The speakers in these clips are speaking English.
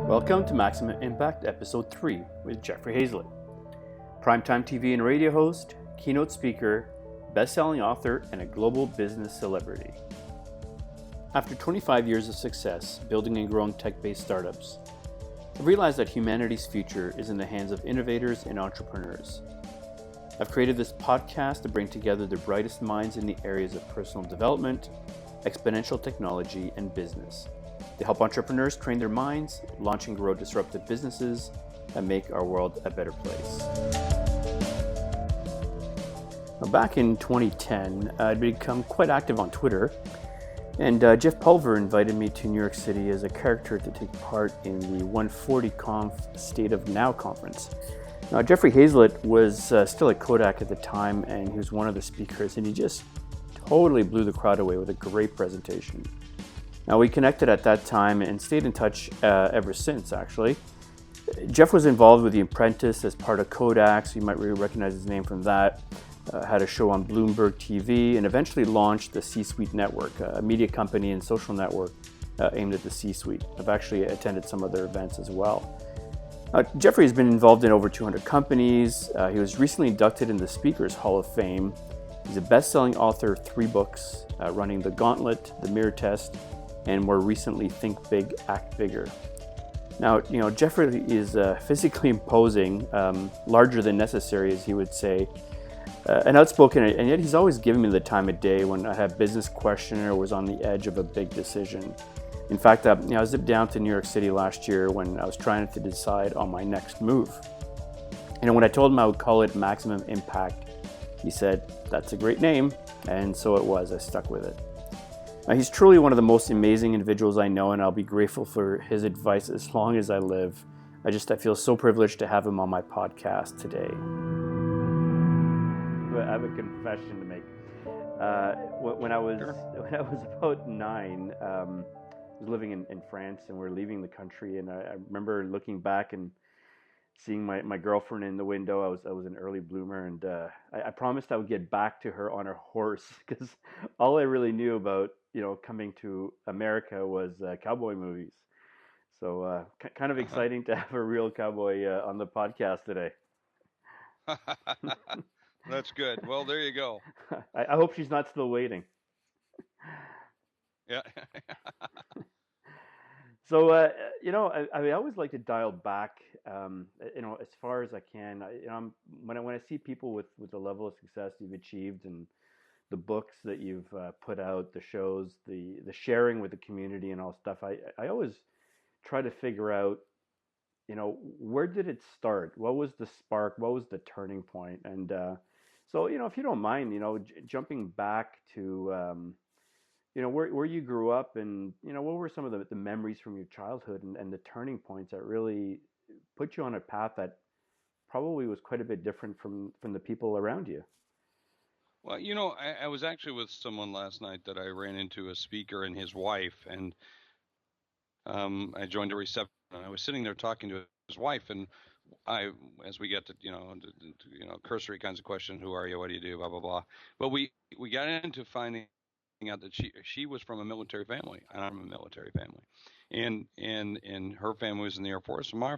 Welcome to Maximum Impact Episode 3 with Jeffrey Hayzlett, primetime TV and radio host, keynote speaker, best-selling author, and a global business celebrity. After 25 years of success building and growing tech-based startups, I've realized that humanity's future is in the hands of innovators and entrepreneurs. I've created this podcast to bring together the brightest minds in the areas of personal development, exponential technology, and business, to help entrepreneurs train their minds, launch and grow disruptive businesses, and make our world a better place. Now, back in 2010, I'd become quite active on Twitter, and Jeff Pulver invited me to New York City as a character to take part in the 140 Conf State of Now conference. Now, Jeffrey Hayzlett was still at Kodak at the time, and he was one of the speakers, and he just totally blew the crowd away with a great presentation. Now, we connected at that time and stayed in touch ever since, actually. Jeff was involved with the Apprentice as part of Kodak, so you might really recognize his name from that. Had a show on Bloomberg TV and eventually launched the C-Suite Network, a media company and social network aimed at the C-Suite. I've actually attended some of their events as well. Jeffrey has been involved in over 200 companies. He was recently inducted in the Speakers Hall of Fame. He's a best-selling author of 3 books, running the Gauntlet, the Mirror Test, and more recently, Think Big, Act Bigger. Now, Jeffrey is physically imposing, larger than necessary, as he would say, and outspoken, and yet he's always giving me the time of day when I had a business question or was on the edge of a big decision. In fact, I zipped down to New York City last year when I was trying to decide on my next move. When I told him I would call it Maximum Impact, he said, "That's a great name," and so it was. I stuck with it. He's truly one of the most amazing individuals I know, and I'll be grateful for his advice as long as I live. I feel so privileged to have him on my podcast today. I have a confession to make. When I was about 9, I was living in France, and we were leaving the country, and I remember looking back and seeing my girlfriend in the window. I was an early bloomer, and I promised I would get back to her on her horse, because all I really knew about coming to America was cowboy movies. So kind of exciting to have a real cowboy on the podcast today. That's good. Well, there you go. I hope she's not still waiting. Yeah. So, I always like to dial back, as far as I can. When I see people with the level of success you've achieved, and the books that you've put out, the shows, the sharing with the community and all stuff, I always try to figure out, where did it start? What was the spark? What was the turning point? And so, if you don't mind, jumping back to, where you grew up, and, what were some of the memories from your childhood, and the turning points that really put you on a path that probably was quite a bit different from the people around you? Well, I was actually with someone last night that I ran into, a speaker and his wife, and I joined a reception. And I was sitting there talking to his wife, and as we get to, cursory kinds of questions, who are you, what do you do, blah blah blah. But we got into finding out that she was from a military family, and I'm a military family, and her family was in the Air Force, and my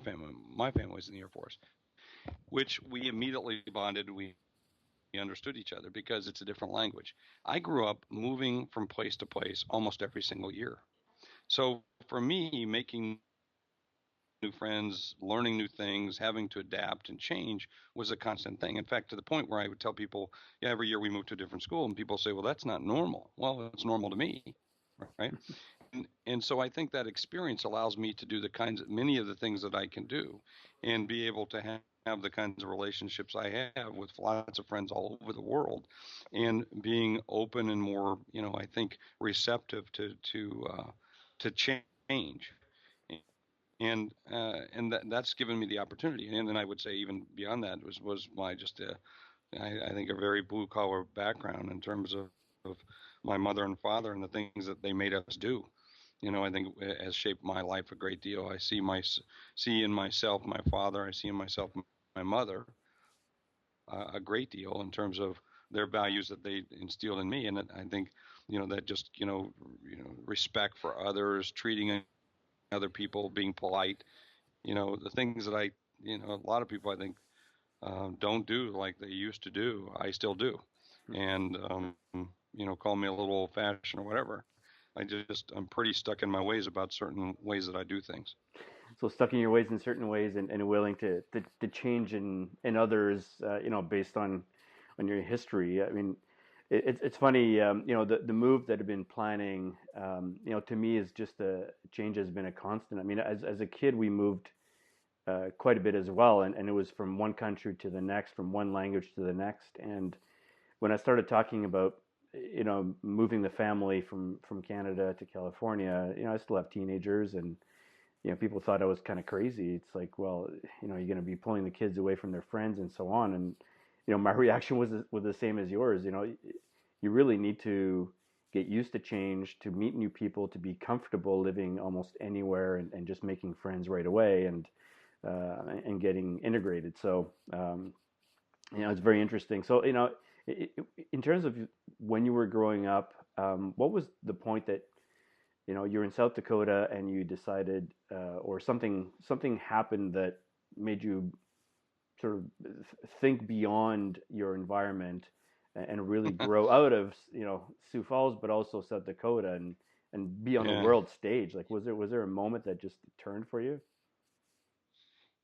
family was in the Air Force, which we immediately bonded. We understood each other because it's a different language. I grew up moving from place to place almost every single year. So for me, making new friends, learning new things, having to adapt and change was a constant thing. In fact, to the point where I would tell people, yeah, every year we move to a different school, and people say, well, that's not normal. Well, it's normal to me, right? And so I think that experience allows me to do many of the things that I can do, and be able to have the kinds of relationships I have with lots of friends all over the world, and being open and more, I think, receptive to change. And that's given me the opportunity. And then I would say, even beyond that, was my just I think, a very blue collar background in terms of my mother and father, and the things that they made us do. I think has shaped my life a great deal. I see in myself my father. I see in myself my mother a great deal in terms of their values that they instilled in me. And I think, that just, respect for others, treating other people, being polite. The things that a lot of people I think don't do like they used to do. I still do, and call me a little old-fashioned or whatever. I'm pretty stuck in my ways about certain ways that I do things. So stuck in your ways in certain ways, and willing to change in others, based on your history. I mean, it's funny, the move that I've been planning, to me is just a change has been a constant. I mean, as a kid, we moved quite a bit as well, and it was from one country to the next, from one language to the next. And when I started talking about moving the family from Canada to California, I still have teenagers, and people thought I was kind of crazy. It's like, well, you're going to be pulling the kids away from their friends and so on. And my reaction was the same as yours. You really need to get used to change, to meet new people, to be comfortable living almost anywhere, and just making friends right away, and getting integrated. So it's very interesting. So in terms of when you were growing up, what was the point that you're in South Dakota and you decided, or something happened that made you sort of think beyond your environment and really grow out of Sioux Falls, but also South Dakota, and be on the Yeah. world stage? Like, was there a moment that just turned for you?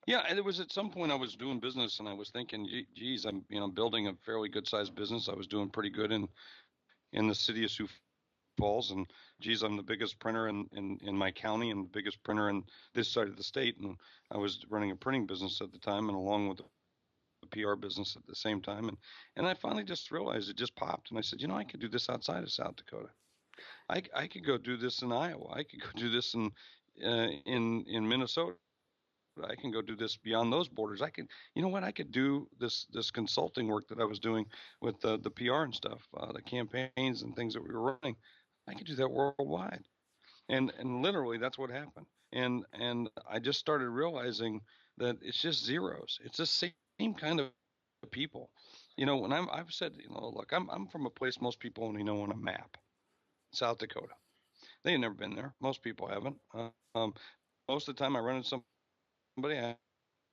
Yeah, and it was at some point I was doing business and I was thinking, geez, I'm building a fairly good sized business. I was doing pretty good in the city of Sioux Falls, and geez, I'm the biggest printer in my county and the biggest printer in this side of the state. And I was running a printing business at the time, and along with the PR business at the same time. And I finally just realized it just popped, and I said, I could do this outside of South Dakota. I could go do this in Iowa. I could go do this in Minnesota. I can go do this beyond those borders. I could do this consulting work that I was doing with the PR and stuff, the campaigns and things that we were running. I could do that worldwide, and literally that's what happened. And I just started realizing that it's just zeros. It's the same kind of people. When I've said, look, I'm from a place most people only know on a map, South Dakota. They've never been there. Most people haven't. Most of the time, I run into somebody. I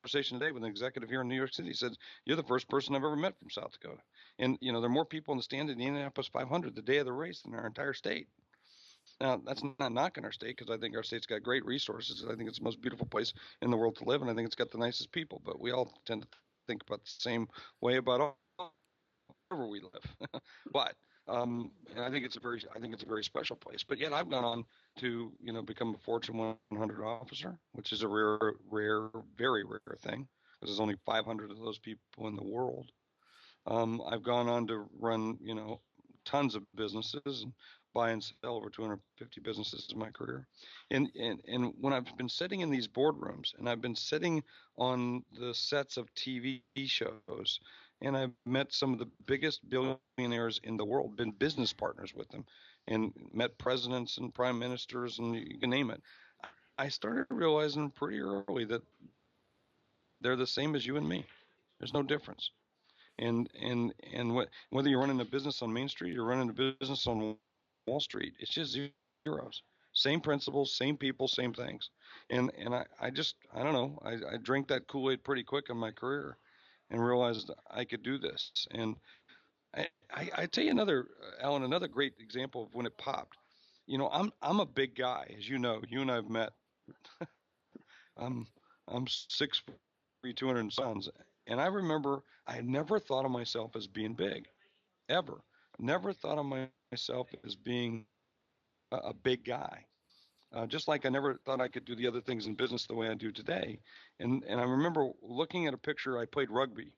conversation today with an executive here in New York City. He said, "You're the first person I've ever met from South Dakota." And there are more people in the stand in the Indianapolis 500 the day of the race than our entire state. Now, that's not knocking our state, because I think our state's got great resources. I think it's the most beautiful place in the world to live, and I think it's got the nicest people. But we all tend to think about the same way about all wherever we live. But and I think it's a very special place. But yet I've gone on to become a Fortune 100 officer, which is a rare, very rare thing, because there's only 500 of those people in the world. I've gone on to run tons of businesses and buy and sell over 250 businesses in my career. And when I've been sitting in these boardrooms, and I've been sitting on the sets of TV shows, and I've met some of the biggest billionaires in the world, been business partners with them, and met presidents and prime ministers, and you can name it. I started realizing pretty early that they're the same as you and me. There's no difference. Whether you're running a business on Main Street or running a business on Wall Street, it's just zeros. Same principles, same people, same things. I don't know. I drank that Kool-Aid pretty quick in my career, and realized I could do this. And I tell you Alan, another great example of when it popped. I'm a big guy, as you know. You and I've met. I'm I'm 6'3", 200 pounds, and I remember I never thought of myself as being big, ever. Never thought of myself as being a big guy. Just like I never thought I could do the other things in business the way I do today. And I remember looking at a picture. I played rugby,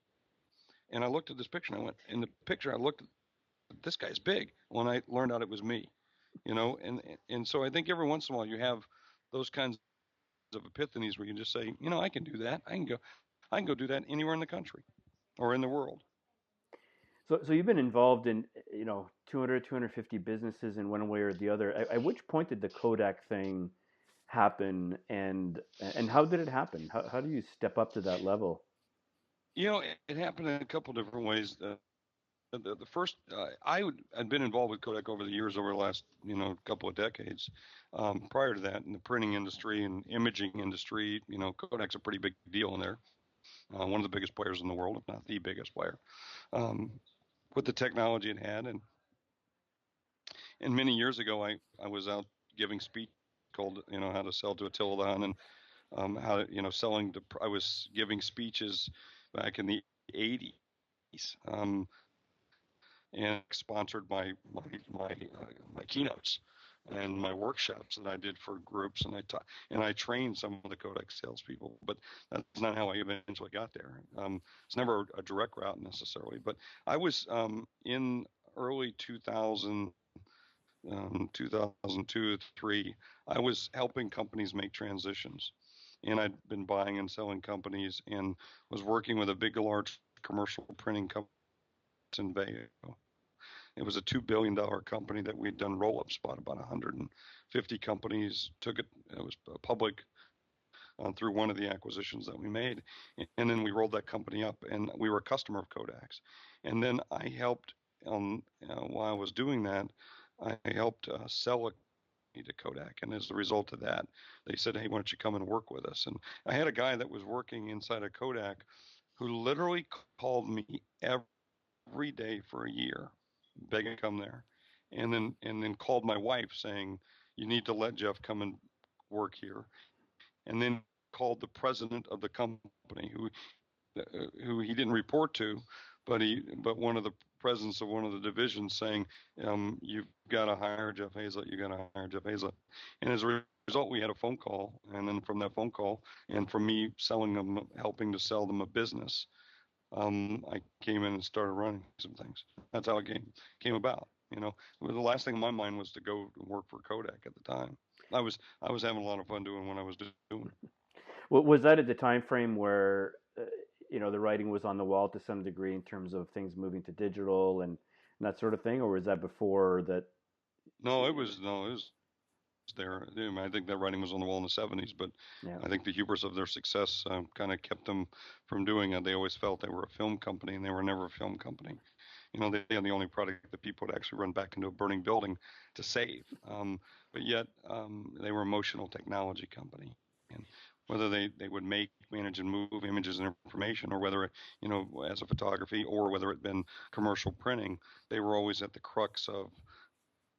and I looked at this picture, and I went, in the picture I looked at, this guy's big. When I learned out it was me, and so I think every once in a while you have those kinds of epiphanies where you just say, I can do that. I can go do that anywhere in the country or in the world. So you've been involved in 200, 250 businesses in one way or the other. At which point did the Kodak thing happen, and how did it happen? How do you step up to that level? It happened in a couple different ways. the first I'd been involved with Kodak over the years, over the last couple of decades. Prior to that, in the printing industry and imaging industry, Kodak's a pretty big deal in there. One of the biggest players in the world, if not the biggest player, um, with the technology it had. And many years ago, I was out giving speech called how to sell to Attila, and how selling to. I was giving speeches back in the 80s. And sponsored my keynotes and my workshops that I did for groups, and I trained some of the Kodak salespeople. But that's not how I eventually got there. It's never a direct route necessarily. But I was in early 2000, 2002, 3. I was helping companies make transitions, and I'd been buying and selling companies, and was working with a big, large commercial printing company in Vail. It was a $2 billion company that we'd done roll-ups, bought about 150 companies, took it. It was public through one of the acquisitions that we made, and then we rolled that company up, and we were a customer of Kodak's. And then I helped, while I was doing that, I helped sell a to Kodak, and as a result of that, they said, "Hey, why don't you come and work with us?" And I had a guy that was working inside of Kodak who literally called me every day for a year, begging to come there, and then called my wife saying, "You need to let Jeff come and work here," and then called the president of the company, who he didn't report to, but one of the presidents of one of the divisions, saying, "You've got to hire Jeff Hayzlett. You got to hire Jeff Hayzlett." And as a result, we had a phone call, and then from that phone call, and from me selling them, helping to sell them a business, I came in and started running some things. That's how it came about. The last thing in my mind was to go work for Kodak at the time. I was having a lot of fun doing what I was doing. Well, was that at the time frame where the writing was on the wall to some degree in terms of things moving to digital and that sort of thing, or was that before that? No, it was there. I think that writing was on the wall in the 70s, but Yeah. I think the hubris of their success kind of kept them from doing it. They always felt they were a film company, and they were never a film company. They had the only product that people would actually run back into a burning building to save. But yet, they were a motional technology company. And whether they would make, manage, and move images and information, or whether as a photography, or whether it been commercial printing, they were always at the crux of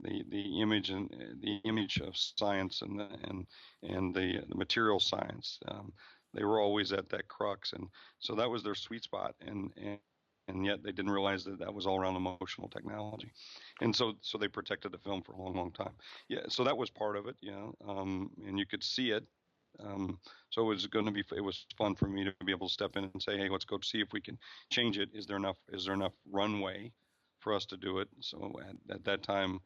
the image of science, and the material science. They were always at that crux, and so that was their sweet spot. And yet they didn't realize that that was all around emotional technology, and so they protected the film for a long, long time. Yeah, so that was part of it. And you could see it. So it was fun for me to be able to step in and say, "Hey, let's go see if we can change it. Is there enough runway for us to do it?" So at that time,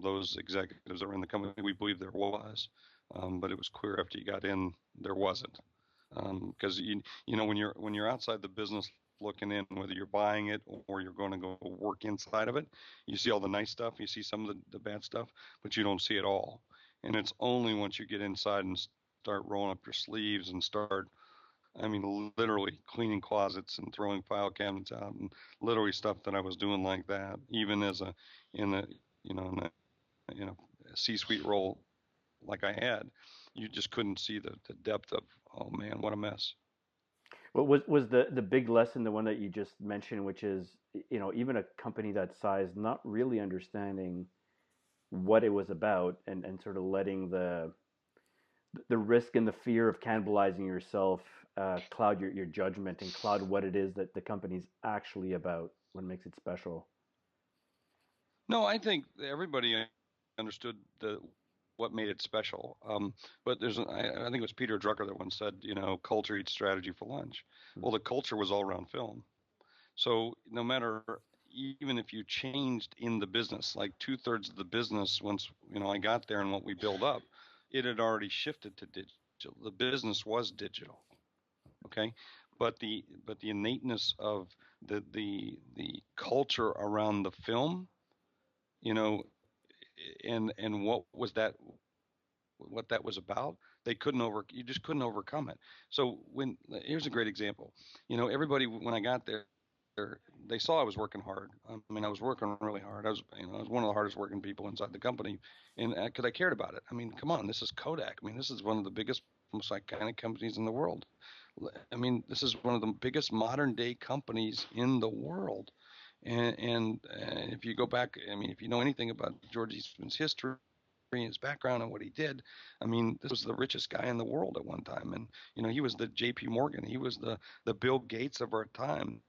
those executives that were in the company, we believed there was, but it was clear after you got in there wasn't, because when you're outside the business looking in, whether you're buying it or you're going to go work inside of it, you see all the nice stuff, you see some of the bad stuff, but you don't see it all. And it's only once you get inside and start rolling up your sleeves and start, I mean, literally cleaning closets and throwing file cabinets out, and literally stuff that I was doing like that, even as in a in a C-suite role like I had, you just couldn't see the depth of, oh man, what a mess. What was the big lesson, the one that you just mentioned, which is even a company that size not really understanding what it was about, and sort of letting the risk and the fear of cannibalizing yourself cloud your judgment and cloud what it is that the company's actually about, what makes it special. No, I think everybody understood what made it special. But I think it was Peter Drucker that once said, culture eats strategy for lunch. Well, the culture was all around film. So no matter, even if you changed in the business, like 2/3 of the business, once I got there and what we built up, it had already shifted to digital. The business was digital, okay, but the innateness of the culture around the film, you know, and what that was about, you just couldn't overcome it. So here's a great example. Everybody, when I got there, they saw I was working hard. I mean, I was working really hard. I was one of the hardest working people inside the company, and because I cared about it. I mean, come on, this is Kodak. I mean, this is one of the biggest, most iconic companies in the world. I mean, this is one of the biggest modern day companies in the world. And if you go back, I mean, if you know anything about George Eastman's history, his background and what he did, I mean, this was the richest guy in the world at one time. And, he was the JP Morgan. He was the Bill Gates of our time,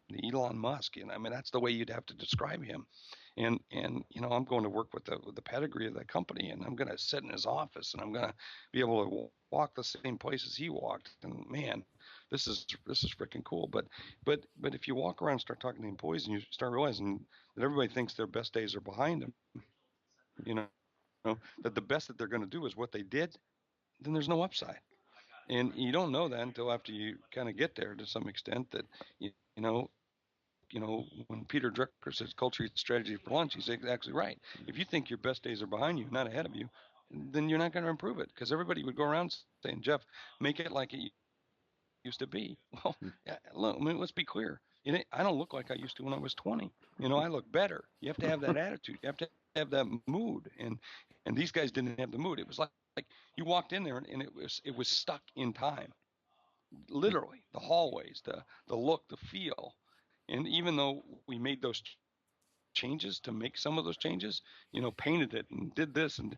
the Elon Musk. And I mean, that's the way you'd have to describe him. And I'm going to work with the pedigree of that company, and I'm going to sit in his office, and I'm going to be able to walk the same places he walked. And man, this is freaking cool. But if you walk around and start talking to employees, and you start realizing that everybody thinks their best days are behind them, you know, that the best that they're going to do is what they did, then there's no upside. And you don't know that until after you kind of get there to some extent. That know, when Peter Drucker says culture eats strategy for lunch, he's exactly right. If you think your best days are behind you, not ahead of you, then you're not going to improve it, because everybody would go around saying, Jeff, make it like it used to be. Well, look, I mean, let's be clear. I don't look like I used to when I was 20. I look better. You have to have that attitude. You have to have that mood. And these guys didn't have the mood. It was like you walked in there, and it was stuck in time. Literally, the hallways, the look, the feel. And even though we made those changes to make some of those changes, painted it and did this, and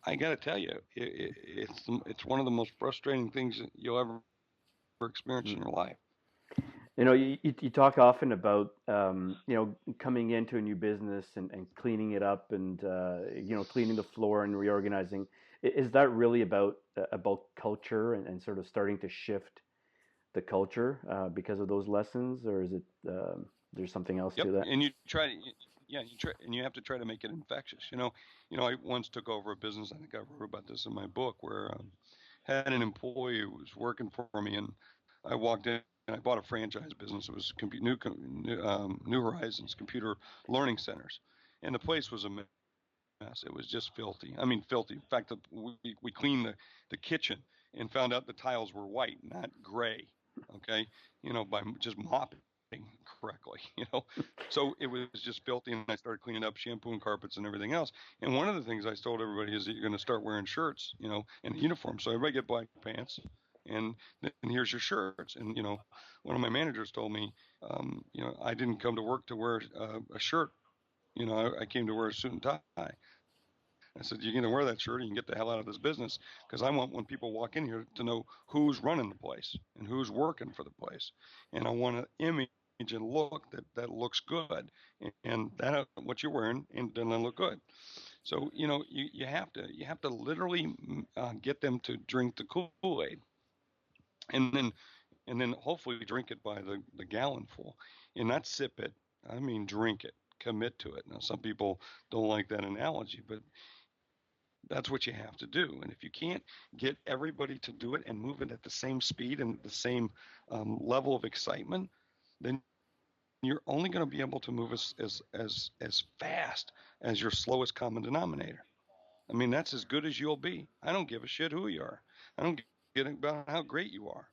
I got to tell you, it's one of the most frustrating things that you'll ever experience in your life. You talk often about coming into a new business and cleaning it up and cleaning the floor and reorganizing. Is that really about culture and sort of starting to shift the culture because of those lessons, or is it there's something else Yep, to that? and you have to try to make it infectious. I once took over a business. I think I wrote about this in my book, where had an employee who was working for me, and I walked in and I bought a franchise business. It was New Horizons Computer Learning Centers, and the place was a mess. It was just filthy. I mean, filthy. In fact, we cleaned the kitchen and found out the tiles were white, not gray. Okay, by just mopping correctly. So it was just filthy, and I started cleaning up, shampooing carpets and everything else. And one of the things I told everybody is that you're going to start wearing shirts, and uniforms. So everybody get black pants, and then here's your shirts. And one of my managers told me, I didn't come to work to wear a shirt. I came to wear a suit and tie. I said, you're going to wear that shirt, or you can get the hell out of this business, because I want, when people walk in here, to know who's running the place and who's working for the place. And I want an image and look that looks good, and that what you're wearing and doesn't look good. So you have to literally get them to drink the Kool-Aid, and then hopefully drink it by the gallon full, and not sip it. I mean, drink it, commit to it. Now, some people don't like that analogy, but that's what you have to do. And if you can't get everybody to do it and move it at the same speed and the same level of excitement, then you're only going to be able to move as fast as your slowest common denominator. I mean, that's as good as you'll be. I don't give a shit who you are. I don't give about how great you are.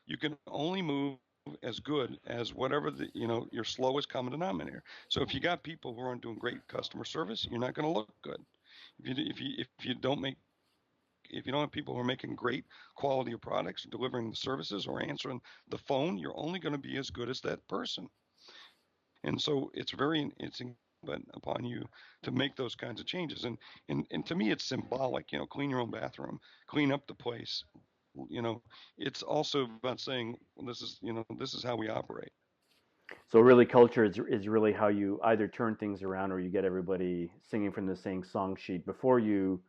You can only move as good as whatever your slowest common denominator. So if you got people who aren't doing great customer service, you're not going to look good. If you don't have people who are making great quality of products, delivering the services, or answering the phone, you're only going to be as good as that person. And so it's incumbent upon you to make those kinds of changes. And to me, it's symbolic. Clean your own bathroom, clean up the place. It's also about saying, well, this is how we operate. So really, culture is really how you either turn things around or you get everybody singing from the same song sheet before you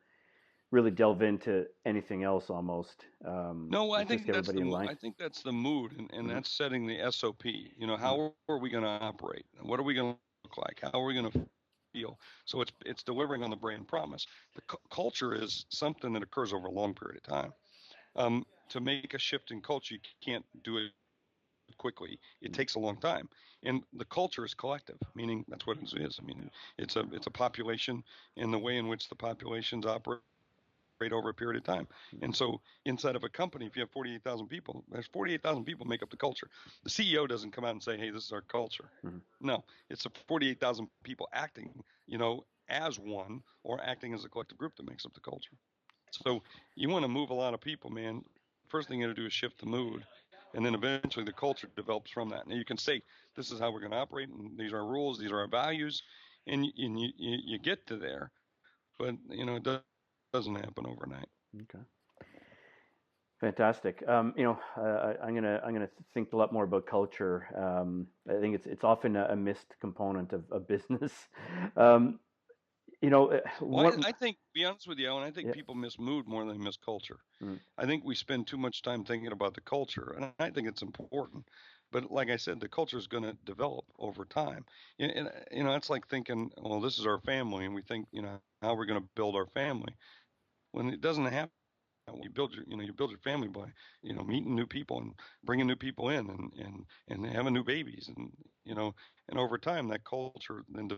really delve into anything else. Almost. No, I Just think get everybody in line. I think that's the mood, and Mm-hmm. that's setting the SOP. Mm-hmm. How are we going to operate? What are we going to look like? How are we going to feel? So it's delivering on the brand promise. The culture is something that occurs over a long period of time. To make a shift in culture, you can't do it quickly. It takes a long time, and the culture is collective, meaning that's what it is. I mean, it's a population, and the way in which the populations operate over a period of time. And so inside of a company, if you have 48,000 people, there's 48,000 people make up the culture. The CEO doesn't come out and say, hey, this is our culture. Mm-hmm. No, it's the 48,000 people acting, as one or acting as a collective group that makes up the culture. So you want to move a lot of people, man. First thing you got to do is shift the mood. And then eventually the culture develops from that. And you can say, this is how we're going to operate, and these are our rules, these are our values, and you get to there. But, it doesn't happen overnight. Okay. Fantastic. I'm gonna think a lot more about culture. I think it's often a missed component of business. Um, Well, I think, to be honest with you, Alan, I think yeah. people miss mood more than they miss culture. Mm. I think we spend too much time thinking about the culture, and I think it's important. But like I said, the culture is going to develop over time. And, it's like thinking, well, this is our family, and we think, how we're going to build our family. When it doesn't happen, you build your family by, meeting new people and bringing new people in, and having new babies, and over time that culture then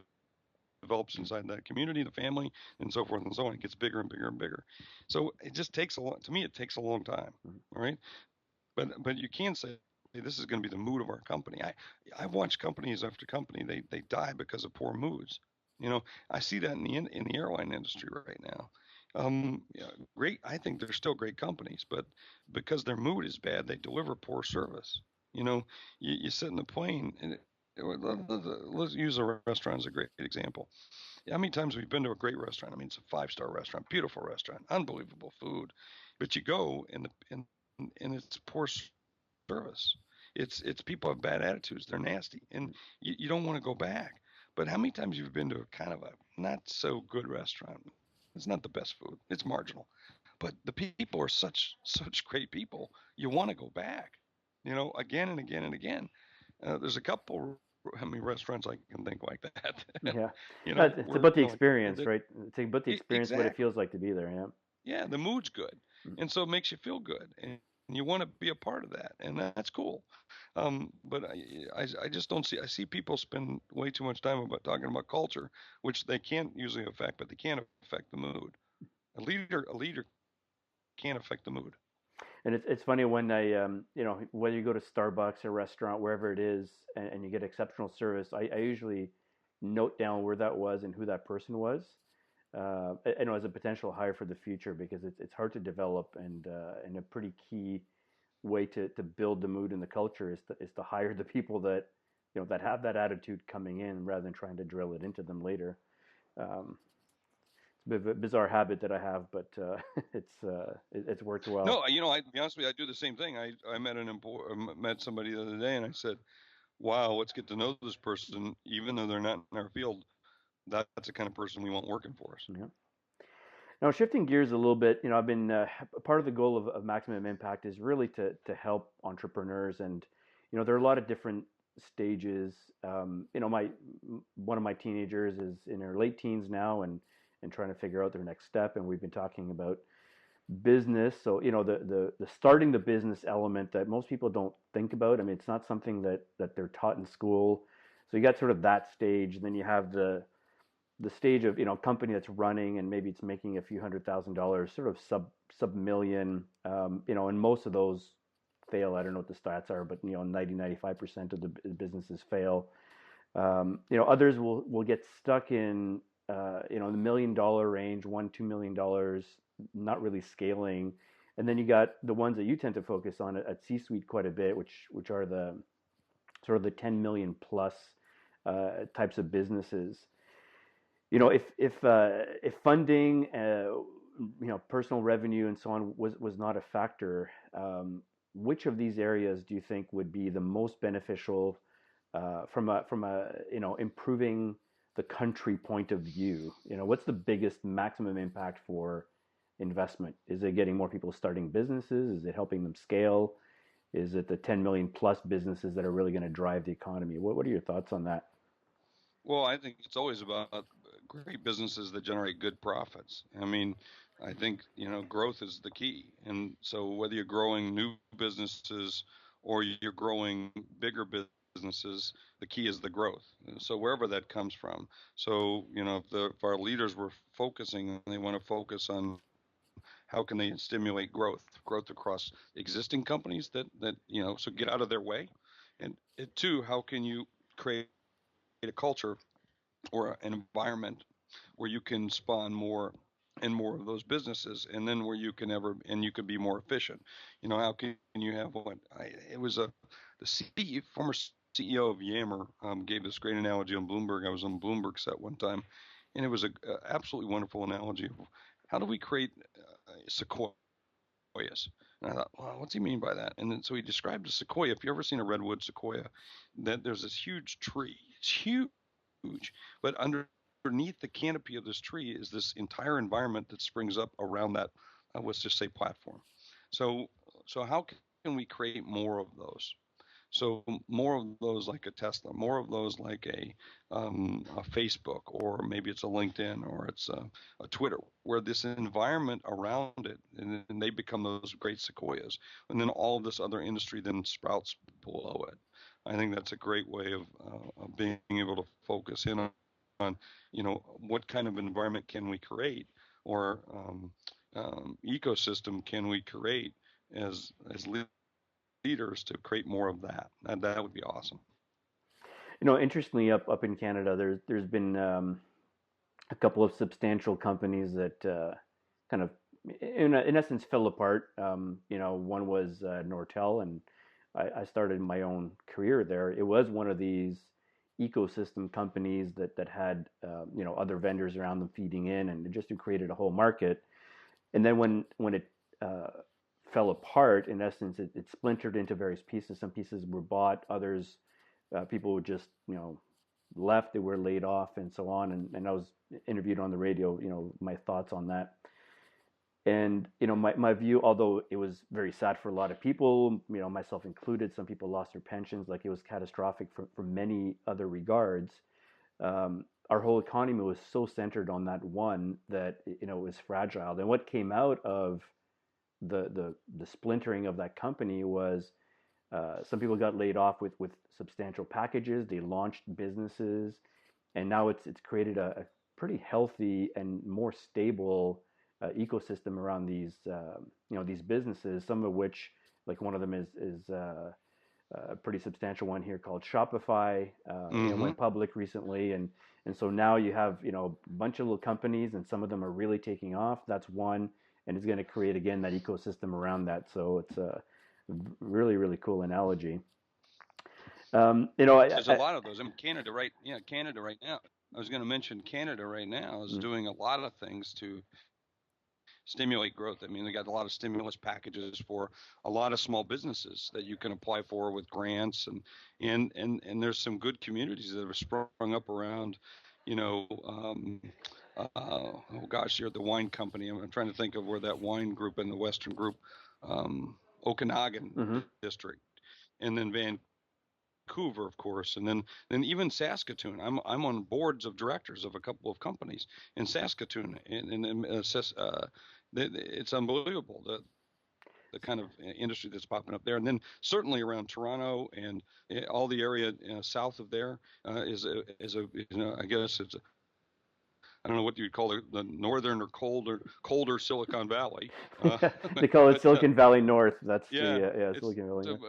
develops inside that community, the family, and so forth and so on. It gets bigger and bigger and bigger. So it just takes to me, it takes a long time. All right. But you can't say, hey, this is going to be the mood of our company. I've watched companies after company, they die because of poor moods. I see that in the airline industry right now. Great. I think they're still great companies, but because their mood is bad, they deliver poor service. You sit in the plane, and let's use a restaurant as a great example. How many times have we been to a great restaurant? I mean, it's a 5-star restaurant, beautiful restaurant, unbelievable food, but you go and it's poor service. It's people have bad attitudes. They're nasty, and you don't want to go back. But how many times you've been to a kind of a not so good restaurant? It's not the best food. It's marginal, but the people are such great people. You want to go back, again and again and again. There's a couple. How many restaurants I can think like that? Yeah. It's Where about the experience, the, right? It's about the experience, what it exactly. feels like to be there. Yeah. Yeah, the mood's good, Mm. and so it makes you feel good, and you want to be a part of that, and that's cool. But I just don't see. I see people spend way too much time about talking about culture, which they can't usually affect, but they can affect the mood. A leader can't affect the mood. And it's funny when whether you go to Starbucks or restaurant, wherever it is, and you get exceptional service, I usually note down where that was and who that person was. As a potential hire for the future, because it's hard to develop, and a pretty key way to build the mood and the culture is to hire the people that that have that attitude coming in, rather than trying to drill it into them later. Um, it's a bit of a bizarre habit that I have, but it's worked well. No, I to be honest with you, I do the same thing. I met somebody the other day, and I said, "Wow, let's get to know this person, even though they're not in our field. That's the kind of person we want working for us." Yeah. Now, shifting gears a little bit, I've been part of the goal of Maximum Impact is really to help entrepreneurs, and there are a lot of different stages. My one of my teenagers is in her late teens now, and trying to figure out their next step, and we've been talking about business. So the starting the business element that most people don't think about. I mean, it's not something that they're taught in school. So you got sort of that stage, and then you have the stage of company that's running, and maybe it's making a few $100,000, sort of sub million, and most of those fail. I don't know what the stats are, but 90-95% of the businesses fail. Others will get stuck in the $1 million range, $1-2 million, not really scaling. And then you got the ones that you tend to focus on at C-suite quite a bit, which are the sort of the 10 million plus types of businesses. If funding, personal revenue and so on was not a factor, which of these areas do you think would be the most beneficial from a improving the country point of view? What's the biggest maximum impact for investment? Is it getting more people starting businesses? Is it helping them scale? Is it the 10 million plus businesses that are really going to drive the economy? What are your thoughts on that? Well, I think it's always about great businesses that generate good profits. I mean, I think, growth is the key. And so whether you're growing new businesses or you're growing bigger businesses, the key is the growth. So wherever that comes from. So, if our leaders were focusing, they want to focus on how can they stimulate growth across existing companies that so get out of their way, and two, how can you create a culture or an environment where you can spawn more and more of those businesses, and then where you can you can be more efficient. How can you have it was the former CEO of Yammer gave this great analogy on Bloomberg. I was on Bloomberg set one time, and it was a absolutely wonderful analogy of how do we create sequoias. And I thought, well, what's he mean by that? And then so he described a sequoia. If you've ever seen a redwood sequoia, that there's this huge tree. It's huge, but underneath the canopy of this tree is this entire environment that springs up around that, let's just say, platform. So how can we create more of those? So more of those like a Tesla, more of those like a Facebook, or maybe it's a LinkedIn, or it's a Twitter, where this environment around it, and they become those great sequoias, and then all of this other industry then sprouts below it. I think that's a great way of being able to focus in on what kind of environment can we create, or ecosystem can we create as leaders to create more of that. That would be awesome. Interestingly, up in Canada, there's been a couple of substantial companies that kind of, in essence, fell apart. One was Nortel, and I started my own career there. It was one of these ecosystem companies that had other vendors around them feeding in, and it just created a whole market. And then when it fell apart, in essence, it splintered into various pieces. Some pieces were bought, others people would just left, they were laid off, and so on. And I was interviewed on the radio, my thoughts on that. And my view, although it was very sad for a lot of people, myself included, some people lost their pensions, like it was catastrophic for many other regards. Our whole economy was so centered on that one that it was fragile. And what came out of the splintering of that company was some people got laid off with substantial packages. They launched businesses, and now it's created a pretty healthy and more stable ecosystem around these businesses. Some of which, like one of them is a pretty substantial one here called Shopify. It went public recently, and so now you have a bunch of little companies, and some of them are really taking off. That's one, and it's going to create again that ecosystem around that. So it's a really, really cool analogy. There's a lot of those. In Canada, right? Yeah, Canada right now. I was going to mention Canada right now is doing a lot of things to stimulate growth. I mean, they got a lot of stimulus packages for a lot of small businesses that you can apply for with grants, and there's some good communities that have sprung up around, oh gosh, you're the wine company. I'm trying to think of where that wine group in the Western group, Okanagan district, and then Vancouver, of course, and then even Saskatoon. I'm on boards of directors of a couple of companies in Saskatoon, and it's unbelievable the kind of industry that's popping up there. And then certainly around Toronto and all the area south of there is I guess it's I don't know what you would call it, the northern or colder Silicon Valley. They call it Silicon Valley North. That's Silicon Valley North.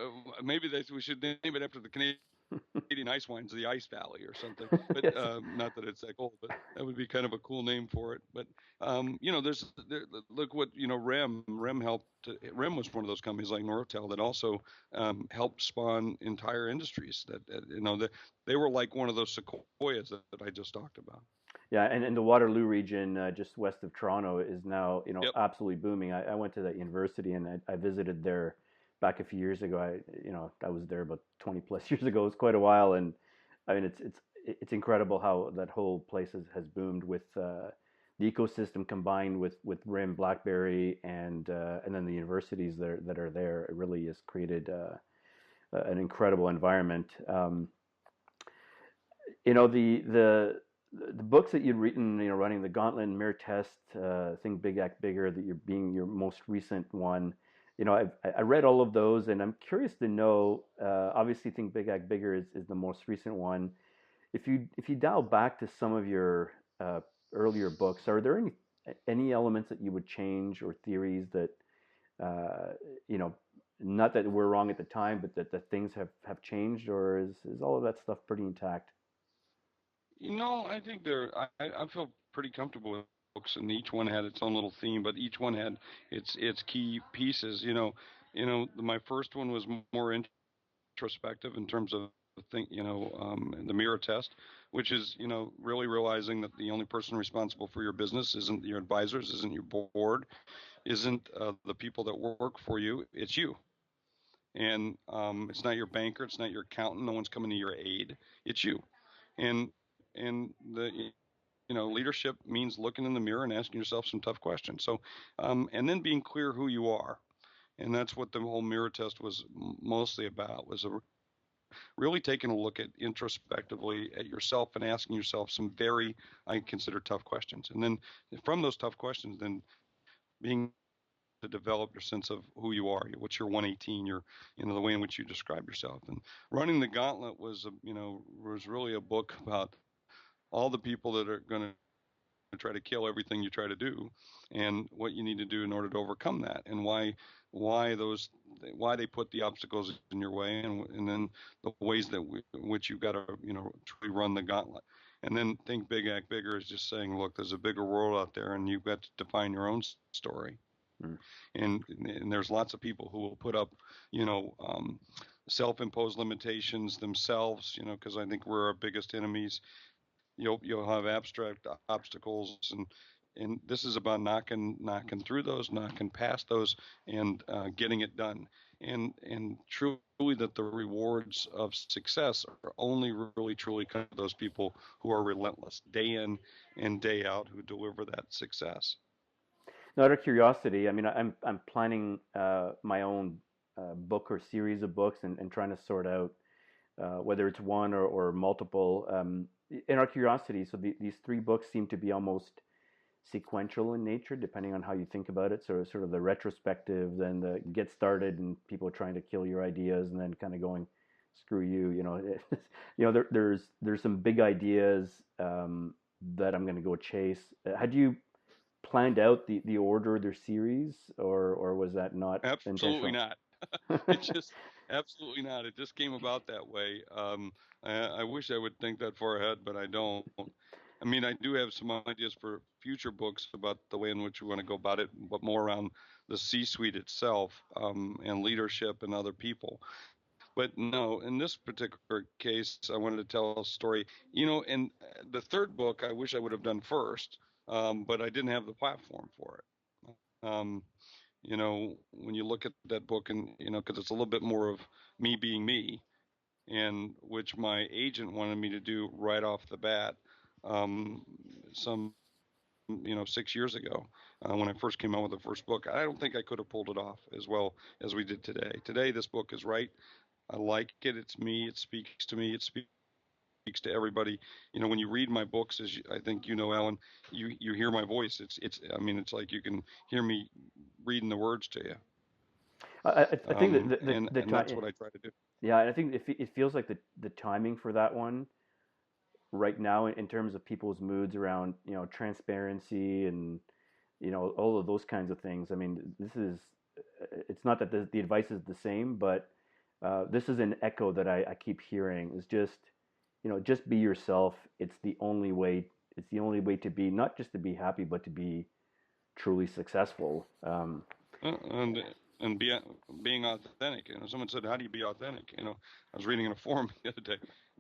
Maybe we should name it after the Canadian ice wines, the Ice Valley or something. But yes. Not that it's that cold, but that would be kind of a cool name for it. But look what REM helped. REM was one of those companies like Nortel that also helped spawn entire industries that they were like one of those sequoias that I just talked about. Yeah, and the Waterloo region, just west of Toronto, is now Yep. absolutely booming. I went to that university, and I visited there back a few years ago. I was there about 20 plus years ago. It was quite a while, and I mean it's incredible how that whole place has boomed with the ecosystem combined with RIM, BlackBerry, and then the universities that are there. It really has created an incredible environment. The books that you'd written, running the Gauntlet and Mirror Test, Think Big Act Bigger, that you're being your most recent one. I read all of those, and I'm curious to know. Obviously, Think Big Act Bigger is the most recent one. If you dial back to some of your earlier books, are there any elements that you would change or theories that, you know, not that we're wrong at the time, but that the things have changed, or is all of that stuff pretty intact? I think I feel pretty comfortable with books, and each one had its own little theme, but each one had its key pieces. My first one was more introspective in terms of the mirror test, which is really realizing that the only person responsible for your business isn't your advisors, isn't your board, isn't the people that work for you. It's you. And it's not your banker, it's not your accountant, no one's coming to your aid. It's you. And the leadership means looking in the mirror and asking yourself some tough questions. So and then being clear who you are. And that's what the whole mirror test was mostly about, was really taking a look at introspectively at yourself and asking yourself some very, I consider, tough questions. And then from those tough questions, then being to develop your sense of who you are, what's your 118, the way in which you describe yourself. And running the Gauntlet was really a book about all the people that are going to try to kill everything you try to do, and what you need to do in order to overcome that, and why they put the obstacles in your way, and then the ways that which you've got to truly run the gauntlet. And then think big, act bigger is just saying, look, there's a bigger world out there, and you've got to define your own story. And there's lots of people who will put up, self-imposed limitations themselves, because I think we're our biggest enemies. You'll have abstract obstacles, and this is about knocking through those, knocking past those, and getting it done. And truly that the rewards of success are only really truly come to those people who are relentless, day in and day out, who deliver that success. Now, out of curiosity, I mean, I'm planning my own book or series of books, and trying to sort out whether it's one or multiple. In our curiosity, so these three books seem to be almost sequential in nature, depending on how you think about it. So sort of the retrospective, then the get started, and people trying to kill your ideas, and then kind of going, screw you. There's some big ideas that I'm going to go chase. Had you planned out the order of their series, or was that not Absolutely intentional? not. It just absolutely not. It just came about that way. I wish I would think that far ahead, but I don't. I mean, I do have some ideas for future books about the way in which we want to go about it, but more around the C-suite itself, and leadership and other people. But no, in this particular case, I wanted to tell a story. And the third book, I wish I would have done first, but I didn't have the platform for it. When you look at that book, and because it's a little bit more of me being me, and which my agent wanted me to do right off the bat, some 6 years ago, when I first came out with the first book. I don't think I could have pulled it off as well as we did today. Today, this book is right. I like it. It's me. It speaks to me. It speaks to everybody. When you read my books, I think Alan, you hear my voice. I mean, it's like you can hear me reading the words to you. I think that and that's what I try to do. Yeah, I think it feels like the timing for that one right now, in terms of people's moods around transparency and all of those kinds of things. I mean, it's not that the advice is the same, but this is an echo that I keep hearing, is just be yourself. It's the only way. It's the only way to be, not just to be happy, but to be truly successful. And being authentic. Someone said, "How do you be authentic?" I was reading in a forum the other day,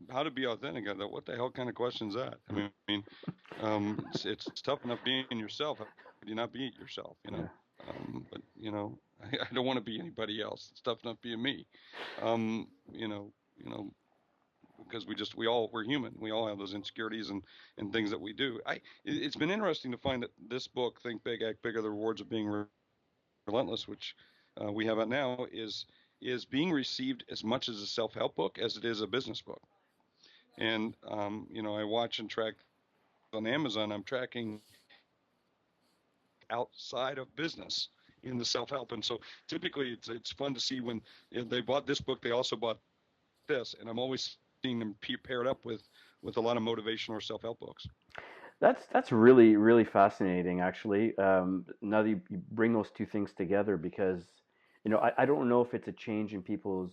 how to be authentic. I thought, what the hell kind of question is that? I mean, it's tough enough being yourself. How do you not be yourself? Yeah. But I don't want to be anybody else. It's tough enough being me. Because we're human. We all have those insecurities and things that we do. It's been interesting to find that this book, Think Big, Act Bigger: The Rewards of Being Relentless, which we have out now, is being received as much as a self-help book as it is a business book. And I watch and track on Amazon. I'm tracking outside of business in the self-help, and so typically it's fun to see when they bought this book, they also bought this, and I'm always seeing them paired up with a lot of motivational or self-help books. That's really really fascinating, actually. Now that you bring those two things together, because I don't know if it's a change in people's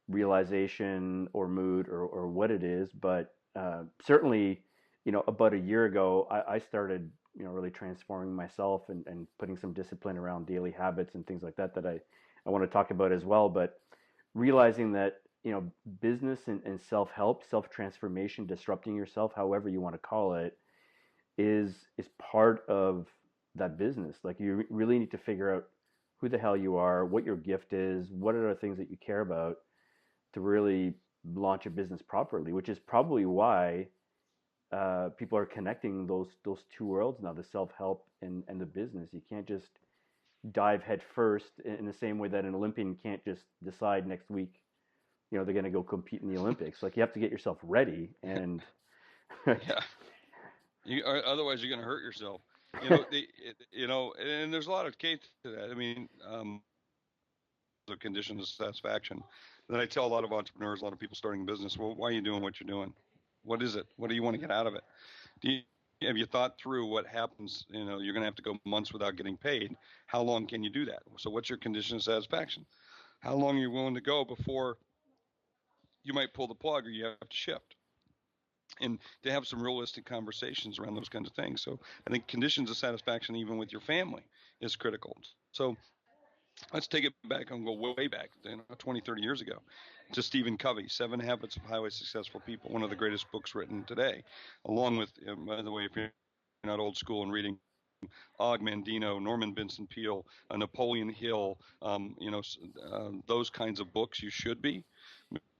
realization or mood or what it is, but certainly, about a year ago, I started, really transforming myself and putting some discipline around daily habits and things like that I want to talk about as well. But realizing that, business and self-help, self-transformation, disrupting yourself, however you want to call it, is part of that business. Like you really need to figure out who the hell you are, what your gift is, what are the things that you care about to really launch a business properly, which is probably why people are connecting those two worlds now, the self-help and the business. You can't just dive head first in the same way that an Olympian can't just decide next week, they're going to go compete in the Olympics. Like you have to get yourself ready and Yeah. Otherwise, you're going to hurt yourself. And there's a lot of case to that. I mean, the conditions of satisfaction. Then I tell a lot of entrepreneurs, a lot of people starting a business, well, why are you doing what you're doing? What is it? What do you want to get out of it? Do you, have you thought through what happens? You're going to have to go months without getting paid. How long can you do that? So what's your condition of satisfaction? How long are you willing to go before you might pull the plug or you have to shift? And to have some realistic conversations around those kinds of things. So I think conditions of satisfaction, even with your family, is critical. So let's take it back and go way back, 20, 30 years ago, to Stephen Covey, Seven Habits of Highly Successful People, one of the greatest books written today, along with, by the way, if you're not old school and reading Og Mandino, Norman Vincent Peale, Napoleon Hill, those kinds of books you should be,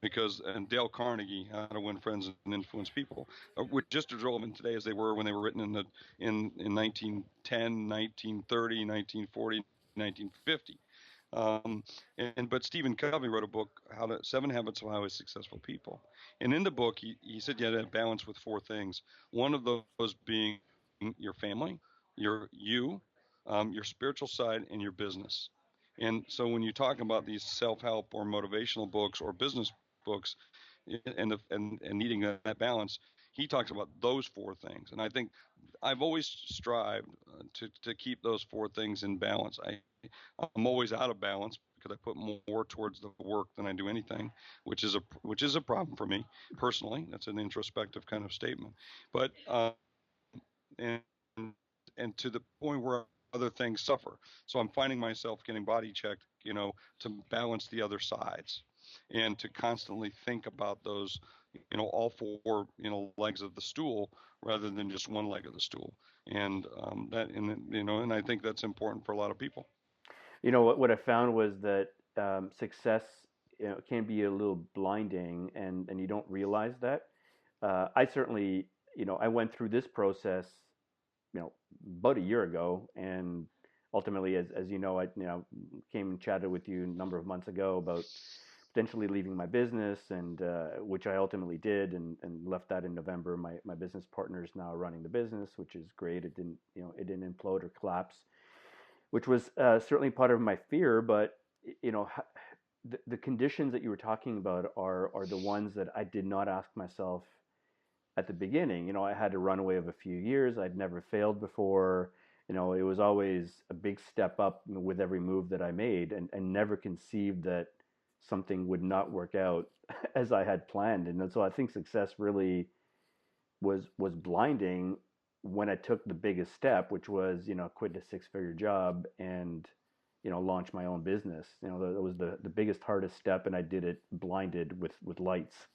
because and Dale Carnegie, How to Win Friends and Influence People, were just as relevant today as they were when they were written in 1910, 1930, 1940, 1950. But Stephen Covey wrote a book, Seven Habits of Highly Successful People, and in the book he said you had to balance with four things. One of those being your family, your spiritual side, and your business. And so when you talk about these self-help or motivational books or business books, and needing that balance, he talks about those four things. And I think I've always strived to keep those four things in balance. I'm always out of balance because I put more towards the work than I do anything, which is a problem for me personally. That's an introspective kind of statement, but and and to the point where other things suffer. So I'm finding myself getting body checked, to balance the other sides, and to constantly think about those, all four, legs of the stool rather than just one leg of the stool. And and I think that's important for a lot of people. What I found was that success, can be a little blinding, and you don't realize that. I certainly, I went through this process, about a year ago, and ultimately, as you know, I came and chatted with you a number of months ago about potentially leaving my business, and which I ultimately did, and left that in November. My business partner is now running the business, which is great. It didn't implode or collapse, which was certainly part of my fear. But you know, the conditions that you were talking about are the ones that I did not ask myself at the beginning. I had a runway of a few years. I'd never failed before. It was always a big step up with every move that I made, and never conceived that something would not work out as I had planned. And so I think success really was blinding when I took the biggest step, which was, quit a six-figure job and, launch my own business. That was the biggest, hardest step, and I did it blinded with lights.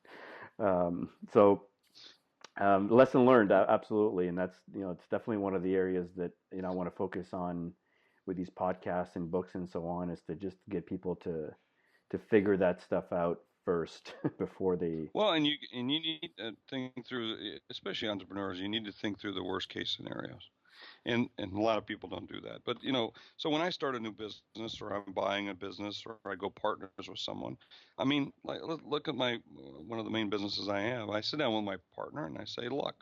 Lesson learned, absolutely, and that's, it's definitely one of the areas that, I want to focus on with these podcasts and books and so on, is to just get people to figure that stuff out first before they. Well, and you need to think through, especially entrepreneurs, you need to think through the worst case scenarios. And a lot of people don't do that. But so when I start a new business, or I'm buying a business, or I go partners with someone, I mean, like, look at my one of the main businesses I have. I sit down with my partner and I say, look,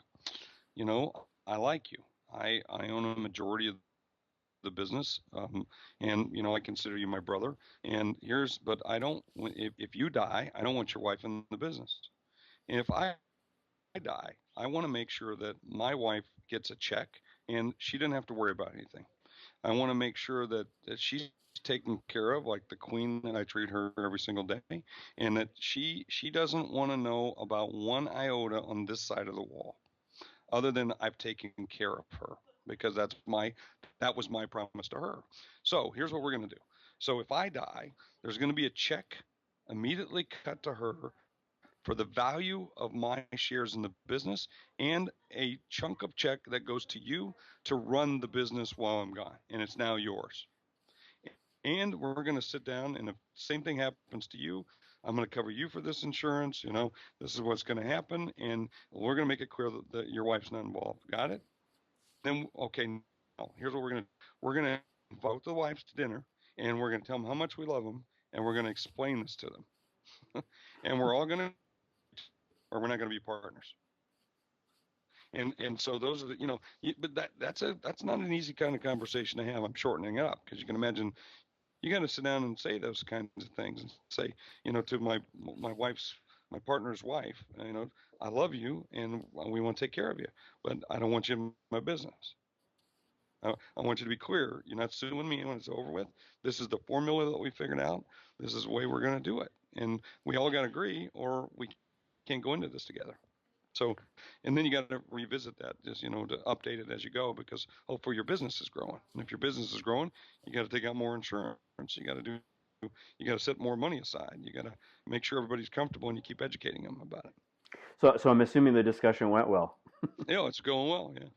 I like you. I own a majority of the business, and I consider you my brother. But I don't. If you die, I don't want your wife in the business. And if I die, I want to make sure that my wife gets a check and she didn't have to worry about anything. I want to make sure that she's taken care of like the queen, that I treat her every single day, and that she doesn't want to know about one iota on this side of the wall other than I've taken care of her, because that was my promise to her. So here's what we're going to do. So if I die, there's going to be a check immediately cut to her for the value of my shares in the business, and a chunk of check that goes to you to run the business while I'm gone, and it's now yours. And we're going to sit down, and if the same thing happens to you, I'm going to cover you for this insurance. This is what's going to happen, and we're going to make it clear that your wife's not involved. Got it? Then, okay, now here's what we're going to do. We're going to invite the wives to dinner, and we're going to tell them how much we love them, and we're going to explain this to them. And we're all going to, or we're not going to be partners. And so those are but that's not an easy kind of conversation to have. I'm shortening it up because you can imagine you got to sit down and say those kinds of things and say, to my partner's wife, I love you and we want to take care of you, but I don't want you in my business. I want you to be clear. You're not suing me when it's over with. This is the formula that we figured out. This is the way we're going to do it. And we all got to agree or we can't go into this together. So, and then you got to revisit that, just, to update it as you go, because hopefully your business is growing. And if your business is growing, you got to take out more insurance. You got to set more money aside. You got to make sure everybody's comfortable and you keep educating them about it. So I'm assuming the discussion went well. It's going well. Yeah.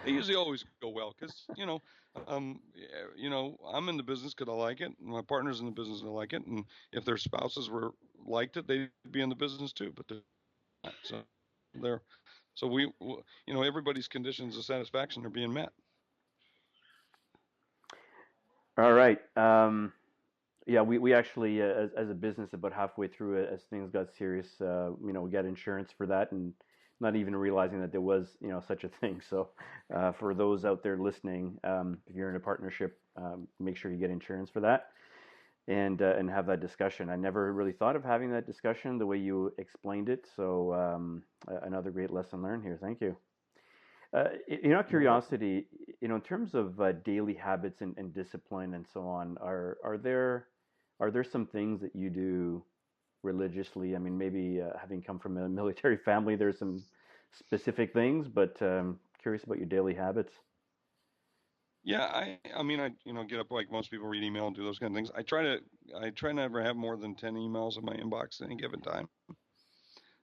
They usually always go well because, I'm in the business because I like it. My partner's in the business and I like it. And if their spouses liked it, they'd be in the business too. But everybody's conditions of satisfaction are being met. All right. Yeah, we actually, as a business, about halfway through it, as things got serious, we got insurance for that, and not even realizing that there was, such a thing. So, for those out there listening, if you're in a partnership, make sure you get insurance for that, and have that discussion. I never really thought of having that discussion the way you explained it. So, another great lesson learned here. Thank you. Curiosity, in terms of daily habits and discipline and so on, are there some things that you do religiously? I mean, maybe having come from a military family, there's some specific things, but curious about your daily habits. Yeah, I mean, I get up like most people, read email and do those kind of things. I try never have more than 10 emails in my inbox at any given time.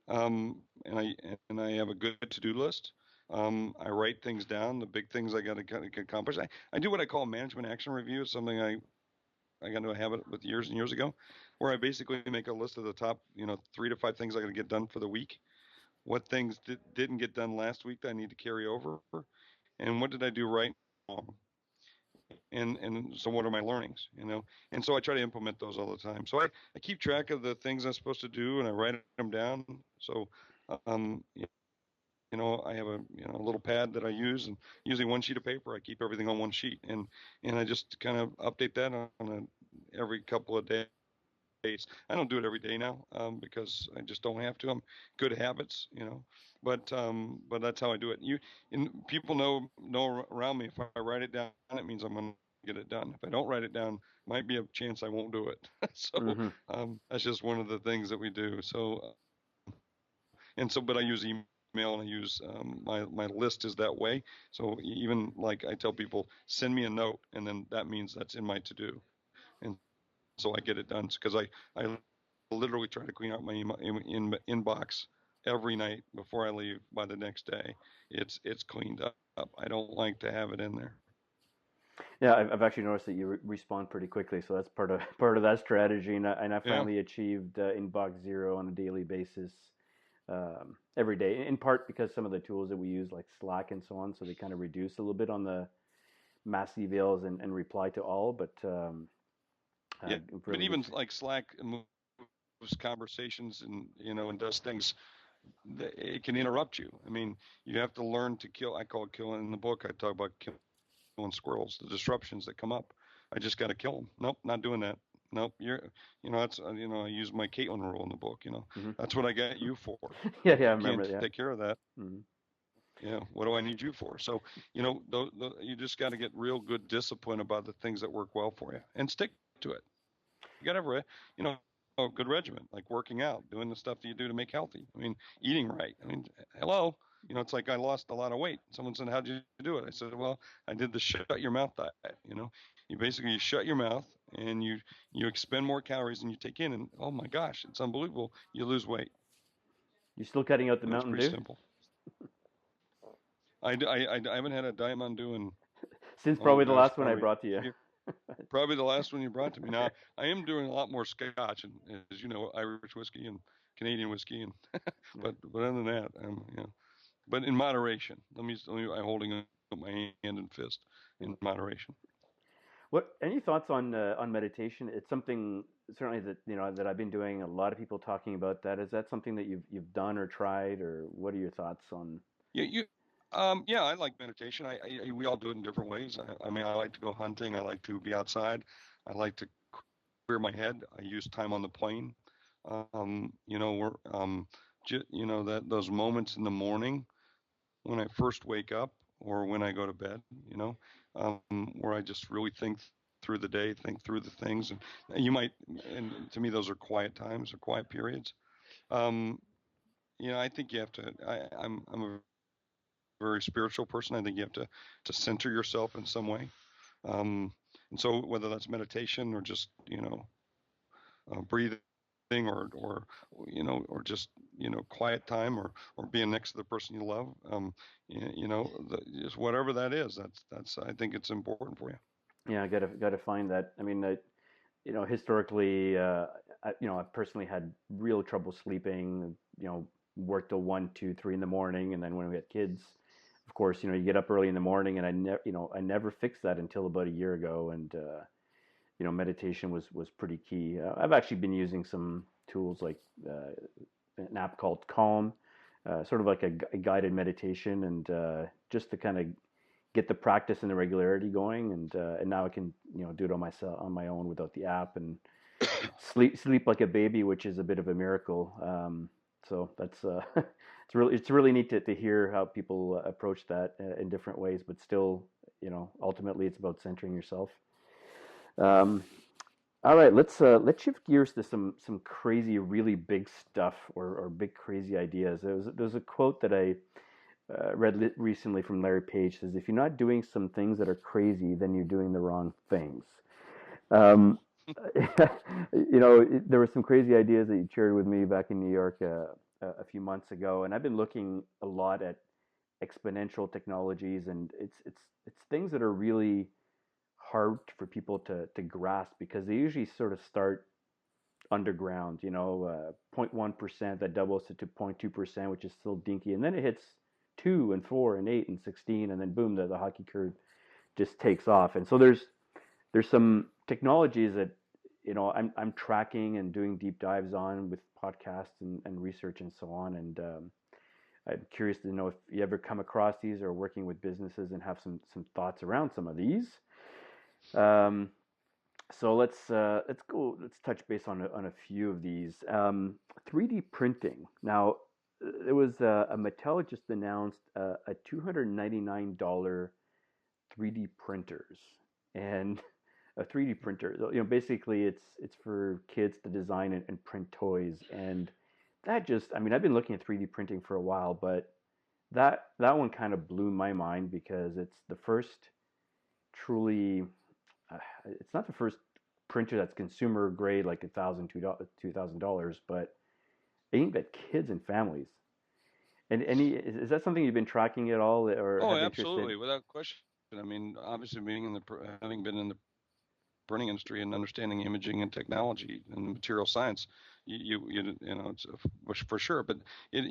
And I have a good to-do list. I write things down, the big things I got to accomplish. I do what I call management action review. It's something I got into a habit with years and years ago, where I basically make a list of the top, 3 to 5 things I got to get done for the week. What things didn't get done last week that I need to carry over, and what did I do right now? And so what are my learnings, And so I try to implement those all the time. So I keep track of the things I'm supposed to do and I write them down. So, I have a little pad that I use, and usually one sheet of paper. I keep everything on one sheet, and I just kind of update that on every couple of days. I don't do it every day now because I just don't have to. I'm good habits, but that's how I do it. People know around me, if I write it down, it means I'm going to get it done. If I don't write it down, might be a chance I won't do it. So that's just one of the things that we do. So but I use email and I use my list is that way. So even like I tell people, send me a note, and then that means that's in my to do, and so I get it done because I literally try to clean out my inbox every night before I leave. By the next day, it's cleaned up. I don't like to have it in there. Yeah, I've actually noticed that you respond pretty quickly, so that's part of that strategy. And I finally achieved inbox zero on a daily basis. Every day, in part because some of the tools that we use, like Slack and so on, so they kind of reduce a little bit on the mass emails and reply to all. But but even like Slack moves conversations and does things. It can interrupt you. I mean, you have to learn to kill. I call it killing. In the book, I talk about killing squirrels, the disruptions that come up. I just got to kill them. Nope, not doing that. nope. That's I use my Caitlin rule in the book. Hmm. That's what I got you for. Yeah, If yeah, I you can't remember. Yeah. take care of that, Hmm. what do I need you for? So, you just got to get real good discipline about the things that work well for you and stick to it. You got to have a good regimen, like working out, doing the stuff that you do to make healthy. I mean, eating right. I mean, hello. It's like I lost a lot of weight. Someone said, "How'd you do it?" I said, "Well, I did the shut your mouth diet." You shut your mouth and you expend more calories than you take in, and oh my gosh, it's unbelievable. You lose weight. You still cutting out the It's Mountain pretty Dew? simple. I haven't had a Diamond Dew in, Since oh probably the gosh, last one I probably brought to you. probably the last one you brought to me. Now I am doing a lot more Scotch and, as you know, Irish whiskey and Canadian whiskey, and but other than that, but in moderation. I'm holding up my hand and fist Yeah. in moderation. What? Any thoughts on meditation? It's something certainly that that I've been doing. A lot of people talking about that. Is that something that you've done or tried, or what are your thoughts on? Yeah, I like meditation. We all do it in different ways. I mean, I like to go hunting. I like to be outside. I like to clear my head. I use time on the plane. We're that those moments in the morning when I first wake up or when I go to bed, where I just really think through the day, think through the things, and and to me, those are quiet times or quiet periods. Um, I think you have to. I'm a very spiritual person. I think you have to center yourself in some way. Um, and so whether that's meditation or just breathing or just quiet time or being next to the person you love, just whatever that is, that's I think it's important for you. Yeah, I gotta find that. I mean, historically, I personally had real trouble sleeping. Worked till 1, 2, 3 in the morning, and then when we had kids, of course, you get up early in the morning, and I never fixed that until about a year ago, and meditation was pretty key. I've actually been using some tools like an app called Calm, sort of like a guided meditation, and just to kind of get the practice and the regularity going, and now I can do it on my own without the app and sleep like a baby, which is a bit of a miracle. So that's it's really neat to hear how people approach that in different ways, but still, ultimately it's about centering yourself. Um, all right, let's shift gears to some crazy, really big stuff or big crazy ideas. There's a quote that I read recently from Larry Page. Says, if you're not doing some things that are crazy, then you're doing the wrong things. Um, there were some crazy ideas that you shared with me back in New York a few months ago, and I've been looking a lot at exponential technologies, and it's things that are really hard for people to grasp because they usually sort of start underground, 0.1% that doubles to 2.2%, which is still dinky, and then it hits 2 and 4 and 8 and 16, and then boom, the hockey curve just takes off. And so there's some technologies that I'm tracking and doing deep dives on with podcasts and research and so on. And I'm curious to know if you ever come across these or working with businesses and have some thoughts around some of these. Um, so let's touch base on a few of these. 3D printing. Now, there was a Mattel just announced a $299 3D printers, and a 3D printer. Basically it's for kids to design and print toys, and that just, I mean, I've been looking at 3D printing for a while, but that one kind of blew my mind because it's the first truly it's not the first printer that's consumer grade, like $1,000 but aimed at kids and families. And is that something you've been tracking at all or Oh, have interest in? absolutely, without question. I mean, obviously, having been in the printing industry and understanding imaging and technology and material science, it's for sure. But it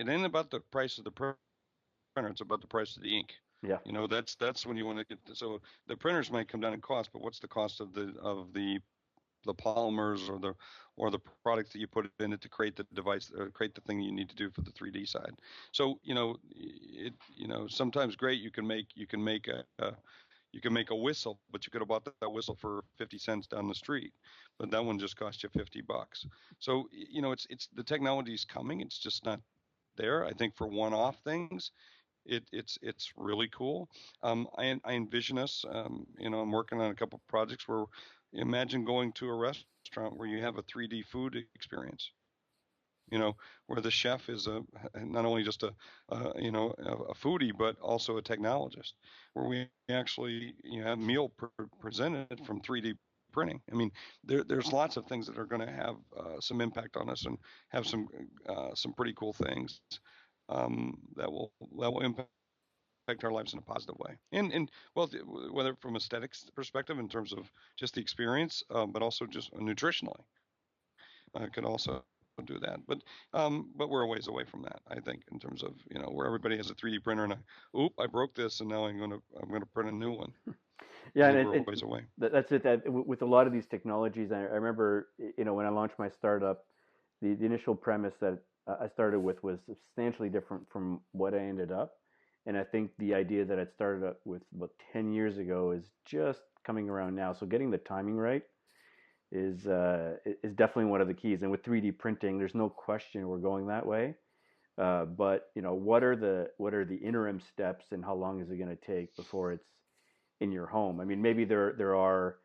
ain't about the price of the printer; it's about the price of the ink. Yeah. That's when you want to get. So the printers might come down in cost, but what's the cost of the polymers or the products that you put in it to create the device, create the thing you need to do for the 3D side. So sometimes great you can make You can make a whistle, but you could have bought that whistle for 50 cents down the street, but that one just cost you $50. So, it's the technology's coming. It's just not there. I think for one-off things, it's really cool. I envision us, I'm working on a couple of projects where imagine going to a restaurant where you have a 3D food experience. Where the chef is not only just a foodie, but also a technologist, where we actually have meal presented from 3D printing. I mean, there's lots of things that are going to have some impact on us and have some pretty cool things that will impact our lives in a positive way. And well, whether from aesthetics perspective in terms of just the experience, but also just nutritionally, could also do that. But we're a ways away from that, I think, in terms of where everybody has a 3D printer and I broke this and now I'm gonna print a new one. Yeah, and we're a ways away. That's it. That with a lot of these technologies, I remember, when I launched my startup, the initial premise that I started with was substantially different from what I ended up. And I think the idea that I started up with about 10 years ago is just coming around now. So getting the timing right is definitely one of the keys. And with 3D printing, there's no question we're going that way. But what are the interim steps, and how long is it going to take before it's in your home? I mean, maybe there are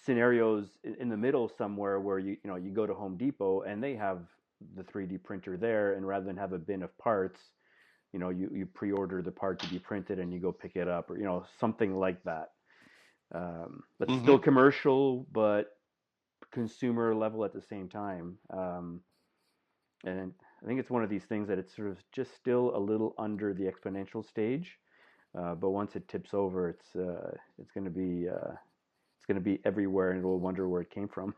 scenarios in the middle somewhere where you go to Home Depot and they have the 3D printer there, and rather than have a bin of parts, you pre-order the part to be printed and you go pick it up, or something like that. That's still commercial, but consumer level at the same time. And I think it's one of these things that it's sort of just still a little under the exponential stage, but once it tips over, it's going to be everywhere, and we'll wonder where it came from.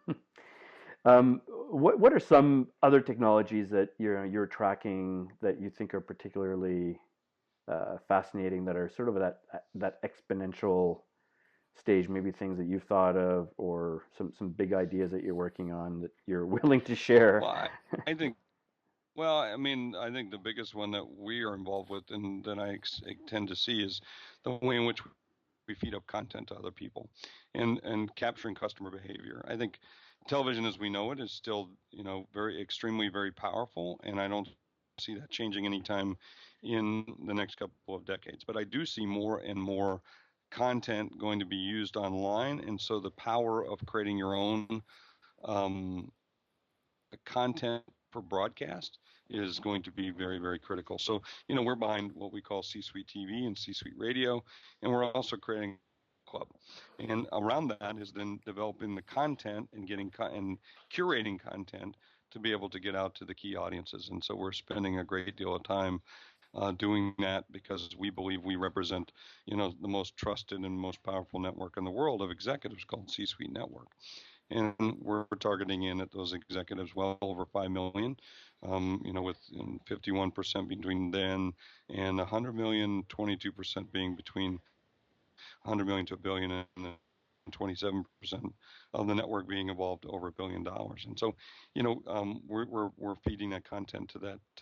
What are some other technologies that you're tracking that you think are particularly fascinating, that are sort of that exponential stage? Maybe things that you've thought of, or some big ideas that you're working on that you're willing to share. Well, I think. Well, I mean, I think the biggest one that we are involved with, and that I tend to see, is the way in which we feed up content to other people, and capturing customer behavior. I think television as we know it is still, very extremely very powerful, and I don't see that changing anytime in the next couple of decades. But I do see more and more content going to be used online, and so the power of creating your own content for broadcast is going to be very, very critical. So, we're behind what we call C-Suite TV and C-Suite Radio, and we're also creating a club. And around that is then developing the content and and curating content to be able to get out to the key audiences. And so we're spending a great deal of time doing that, because we believe we represent, the most trusted and most powerful network in the world of executives, called C-Suite Network. And we're targeting in at those executives well over 5 million, with 51% between then and 100 million, 22% being between 100 million to a billion, and 27% of the network being involved over $1 billion. And so, we're feeding that content to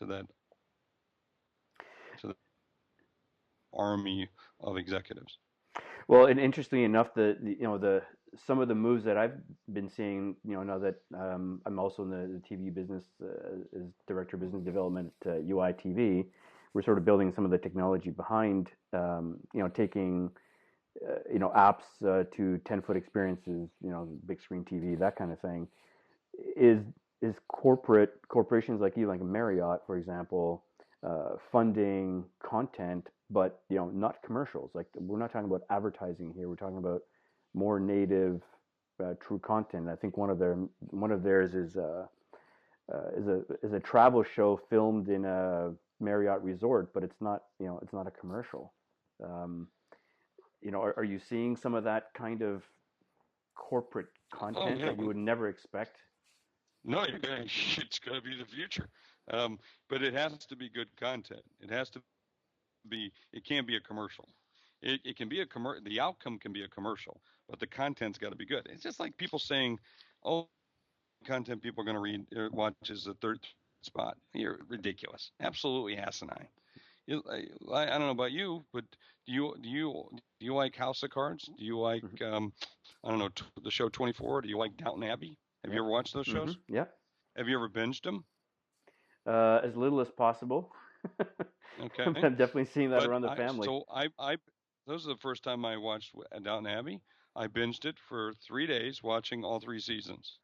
that army of executives. Well, and interestingly enough, the some of the moves that I've been seeing, now that I'm also in the TV business as director of business development at UI TV, we're sort of building some of the technology behind, taking, apps to 10-foot experiences, big screen TV, that kind of thing. Is corporations like you, like Marriott, for example, funding content, but not commercials. Like, we're not talking about advertising here. We're talking about more native, true content. I think one of theirs is a travel show filmed in a Marriott resort, but it's not a commercial. Are you seeing some of that kind of corporate content that you would never expect? No, it's going to be the future. But it has to be good content. It can't be a commercial. It can be the outcome can be a commercial, but the content's got to be good. It's just like people saying, "Oh, content people are going to watch is the third spot." You're ridiculous. Absolutely asinine. I don't know about you, but do you like House of Cards? Do you like I don't know the show 24? Do you like Downton Abbey? Have you Yep. ever watched those Mm-hmm. shows? Yep. Have you ever binged them? As little as possible. Okay, I'm definitely seeing that but around the family. I those are the first time I watched Downton Abbey. I binged it for 3 days, watching all three seasons.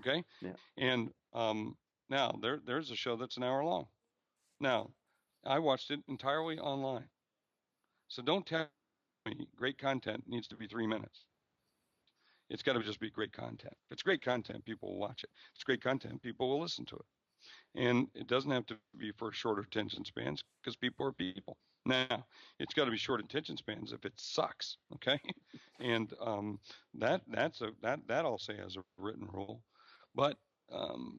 Okay, Yeah. and now there's a show that's an hour long. Now, I watched it entirely online. So don't tell me great content needs to be 3 minutes. It's got to just be great content. If it's great content, people will watch it. If it's great content, people will listen to it. And it doesn't have to be for shorter attention spans because people are people. Now, it's got to be short attention spans if it sucks, okay? And that I'll say as a written rule. But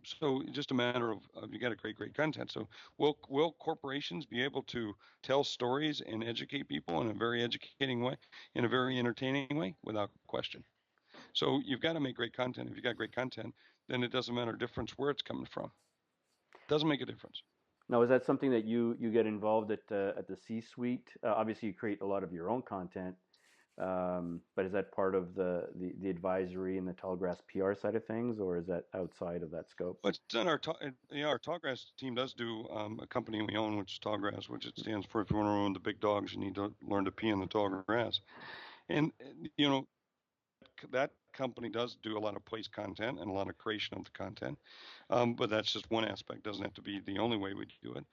so just a matter of you got a great content. So will corporations be able to tell stories and educate people in a very educating way, in a very entertaining way, without question. So you've got to make great content. If you got great content, then it doesn't matter difference where it's coming from. Doesn't make a difference. Now, is that something that you get involved at the C-suite? Obviously, you create a lot of your own content, but is that part of the advisory and the Tallgrass PR side of things, or is that outside of that scope? But in our Tallgrass team does do a company we own, which is Tallgrass, which it stands for. If you want to own the big dogs, you need to learn to pee in the tall grass. And you know that company does do a lot of place content and a lot of creation of the content, but that's just one aspect. Doesn't have to be the only way we do it.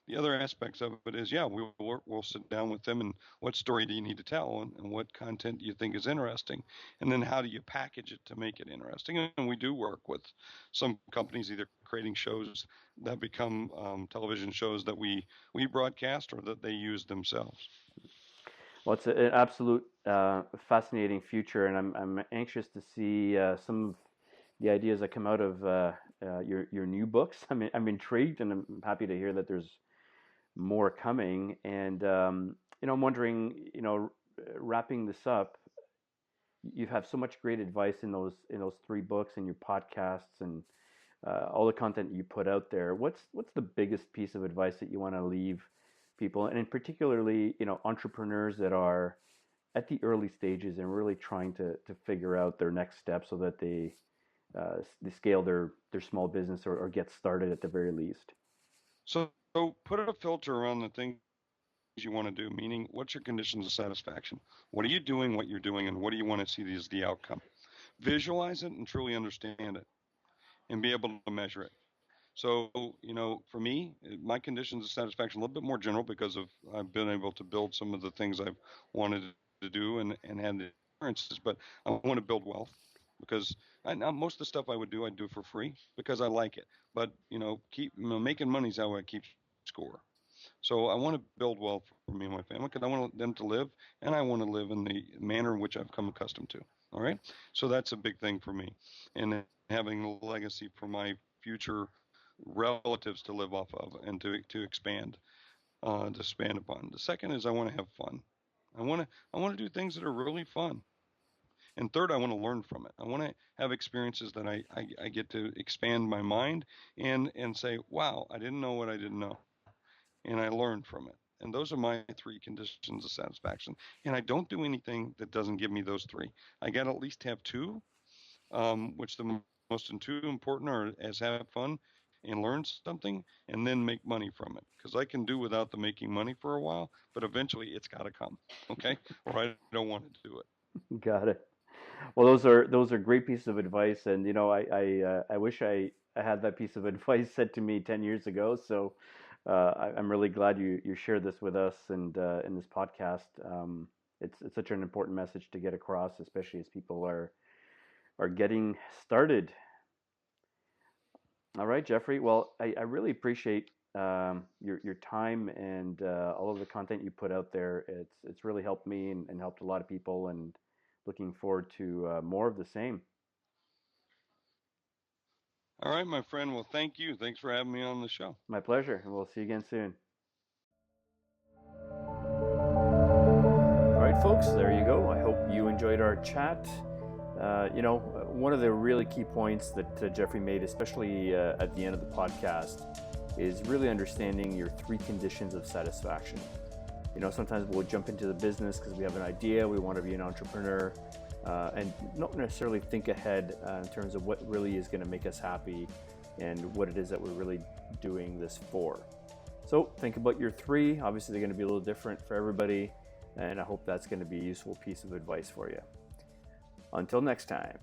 The other aspects of it is, yeah, we'll sit down with them and what story do you need to tell and what content do you think is interesting, and then how do you package it to make it interesting. And we do work with some companies either creating shows that become television shows that we broadcast or that they use themselves. Well, it's an absolute fascinating future, and I'm anxious to see some of the ideas that come out of your new books. I'm intrigued, and I'm happy to hear that there's more coming. And I'm wondering, wrapping this up, you have so much great advice in those three books and your podcasts and all the content you put out there. What's the biggest piece of advice that you want to leave people, and in particularly, entrepreneurs that are at the early stages and really trying to figure out their next step so that they scale their small business or get started at the very least? So put a filter around the things you want to do, meaning what's your conditions of satisfaction? What are you doing, what you're doing, and what do you want to see as the outcome? Visualize it and truly understand it and be able to measure it. So, for me, my conditions of satisfaction a little bit more general because I've been able to build some of the things I've wanted to do and had the experiences, but I want to build wealth because most of the stuff I'd do for free because I like it. But, making money is how I keep score. So I want to build wealth for me and my family because I want them to live and I want to live in the manner in which I've come accustomed to. All right. So that's a big thing for me. And having a legacy for my future relatives to live off of and to expand upon. The second is I want to have fun. I want to do things that are really fun. And third, I want to learn from it. I want to have experiences that I get to expand my mind and say, wow, I didn't know what I didn't know. And I learned from it. And those are my three conditions of satisfaction. And I don't do anything that doesn't give me those three. I got to at least have two, which the most two important are as have fun and learn something and then make money from it. Because I can do without the making money for a while, but eventually it's got to come. Okay. Or I don't want to do it. Got it. Well, those are great pieces of advice, and I wish I had that piece of advice said to me 10 years ago. So I'm really glad you shared this with us and in this podcast. It's such an important message to get across, especially as people are getting started. All right, Jeffrey. Well, I really appreciate your time and all of the content you put out there. It's really helped me and helped a lot of people, and looking forward to more of the same. All right, my friend. Well, thank you. Thanks for having me on the show. My pleasure, and we'll see you again soon. All right, folks, there you go. I hope you enjoyed our chat. One of the really key points that Jeffrey made, especially at the end of the podcast, is really understanding your 3 conditions of satisfaction. You know, sometimes we'll jump into the business because we have an idea, we want to be an entrepreneur, and not necessarily think ahead in terms of what really is going to make us happy and what it is that we're really doing this for. So think about your 3. Obviously, they're going to be a little different for everybody, and I hope that's going to be a useful piece of advice for you. Until next time.